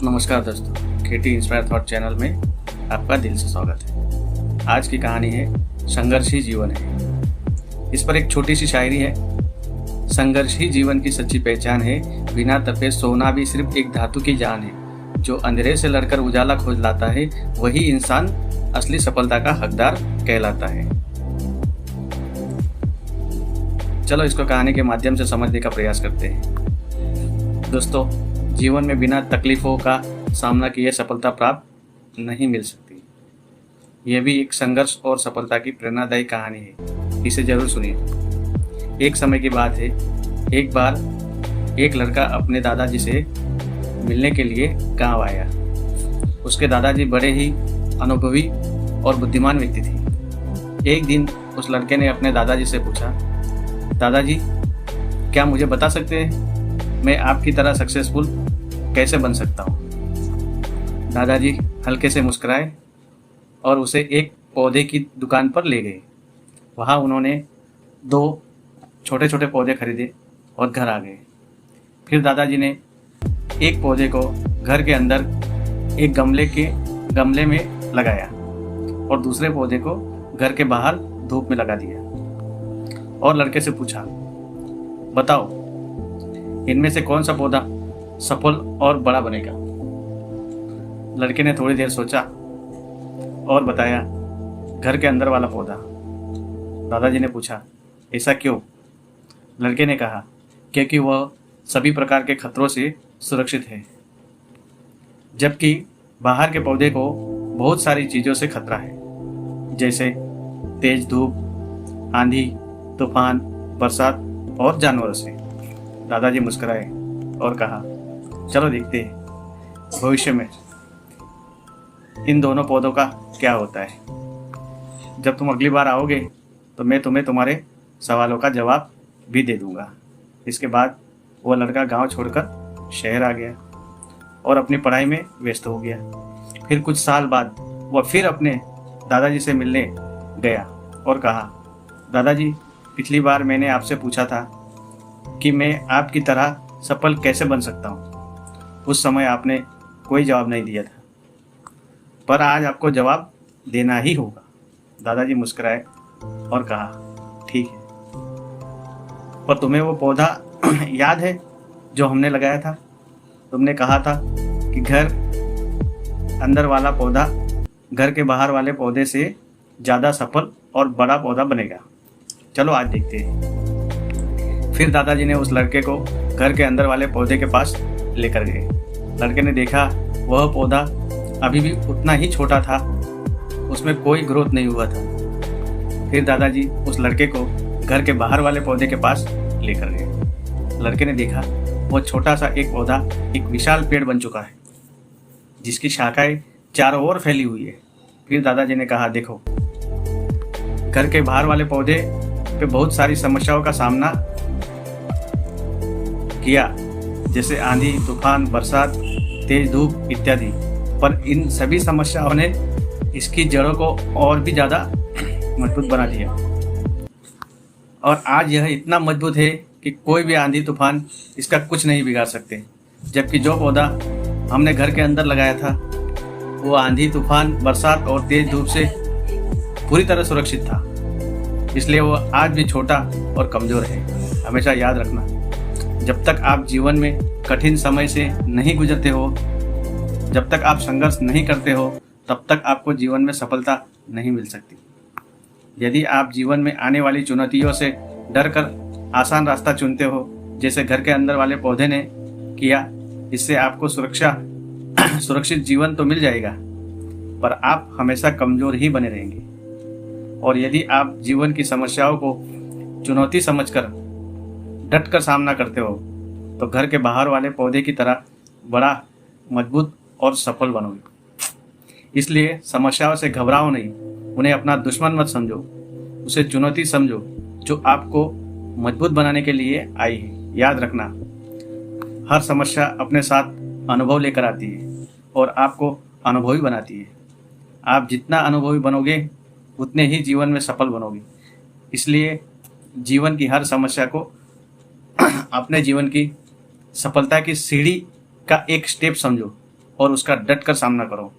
नमस्कार दोस्तों, केटी inspire thought channel में आपका दिल से स्वागत है। आज की कहानी है संघर्ष ही जीवन है। इस पर एक छोटी सी शायरी है। संघर्ष ही जीवन की सच्ची पहचान है, बिना तपे सोना भी सिर्फ एक धातु की जान है। जो अंधेरे से लड़कर उजाला खोज लाता है, वही इंसान असली सफलता का हकदार कहलाता है। चलो इसको कहानी के माध्यम से समझने का प्रयास करते हैं। दोस्तों, जीवन में बिना तकलीफों का सामना किए सफलता प्राप्त नहीं मिल सकती। यह भी एक संघर्ष और सफलता की प्रेरणादायी कहानी है। इसे जरूर सुनिए। एक समय की बात है, एक बार एक लड़का अपने दादाजी से मिलने के लिए गांव आया। उसके दादाजी बड़े ही अनुभवी और बुद्धिमान व्यक्ति थे। एक दिन उस लड़के ने अपने दादाजी से पूछा, दादाजी, क्या मुझे बता सकते हैं मैं आपकी तरह सक्सेसफुल कैसे बन सकता हूँ? दादाजी हल्के से मुस्कुराए और उसे एक पौधे की दुकान पर ले गए। वहाँ उन्होंने 2 छोटे छोटे पौधे खरीदे और घर आ गए। फिर दादाजी ने एक पौधे को घर के अंदर एक गमले में लगाया और दूसरे पौधे को घर के बाहर धूप में लगा दिया और लड़के से पूछा, बताओ इनमें से कौन सा पौधा सफल और बड़ा बनेगा? लड़के ने थोड़ी देर सोचा और बताया, घर के अंदर वाला पौधा। दादाजी ने पूछा, ऐसा क्यों? लड़के ने कहा, क्योंकि वह सभी प्रकार के खतरों से सुरक्षित है, जबकि बाहर के पौधे को बहुत सारी चीज़ों से खतरा है, जैसे तेज धूप, आंधी, तूफान, बरसात और जानवरों से। दादाजी मुस्कुराए और कहा, चलो देखते हैं भविष्य में इन दोनों पौधों का क्या होता है। जब तुम अगली बार आओगे तो मैं तुम्हें तुम्हारे सवालों का जवाब भी दे दूंगा। इसके बाद वह लड़का गांव छोड़कर शहर आ गया और अपनी पढ़ाई में व्यस्त हो गया। फिर कुछ साल बाद वह फिर अपने दादाजी से मिलने गया और कहा, दादाजी, पिछली बार मैंने आपसे पूछा था कि मैं आपकी तरह सफल कैसे बन सकता हूँ। उस समय आपने कोई जवाब नहीं दिया था, पर आज आपको जवाब देना ही होगा। दादाजी मुस्कुराए और कहा, ठीक है, पर तुम्हें वो पौधा याद है जो हमने लगाया था? तुमने कहा था कि घर अंदर वाला पौधा घर के बाहर वाले पौधे से ज़्यादा सफल और बड़ा पौधा बनेगा। चलो आज देखते हैं। फिर दादाजी ने उस लड़के को घर के अंदर वाले पौधे के पास लेकर गए। लड़के ने देखा वह पौधा अभी भी उतना ही छोटा था, उसमें कोई ग्रोथ नहीं हुआ था। फिर दादाजी उस लड़के को घर के बाहर वाले पौधे के पास लेकर गए। लड़के ने देखा वह छोटा सा एक पौधा एक विशाल पेड़ बन चुका है, जिसकी शाखाएं चारों ओर फैली हुई है। फिर दादाजी ने कहा, देखो, घर के बाहर वाले पौधे पे बहुत सारी समस्याओं का सामना किया, जैसे आंधी, तूफान, बरसात, तेज धूप इत्यादि, पर इन सभी समस्याओं ने इसकी जड़ों को और भी ज़्यादा मजबूत बना दिया और आज यह इतना मजबूत है कि कोई भी आंधी तूफान इसका कुछ नहीं बिगाड़ सकते। जबकि जो पौधा हमने घर के अंदर लगाया था वो आंधी, तूफान, बरसात और तेज धूप से पूरी तरह सुरक्षित था, इसलिए वो आज भी छोटा और कमज़ोर है। हमेशा याद रखना, जब तक आप जीवन में कठिन समय से नहीं गुजरते हो, जब तक आप संघर्ष नहीं करते हो, तब तक आपको जीवन में सफलता नहीं मिल सकती। यदि आप जीवन में आने वाली चुनौतियों से डर कर आसान रास्ता चुनते हो, जैसे घर के अंदर वाले पौधे ने किया, इससे आपको सुरक्षित जीवन तो मिल जाएगा, पर आप हमेशा कमज़ोर ही बने रहेंगे। और यदि आप जीवन की समस्याओं को चुनौती समझकर डट कर सामना करते हो, तो घर के बाहर वाले पौधे की तरह बड़ा, मजबूत और सफल बनोगे। इसलिए समस्याओं से घबराओ नहीं, उन्हें अपना दुश्मन मत समझो, उसे चुनौती समझो जो आपको मजबूत बनाने के लिए आई है। याद रखना, हर समस्या अपने साथ अनुभव लेकर आती है और आपको अनुभवी बनाती है। आप जितना अनुभवी बनोगे उतने ही जीवन में सफल बनोगे। इसलिए जीवन की हर समस्या को अपने जीवन की सफलता की सीढ़ी का एक स्टेप समझो और उसका डट कर सामना करो।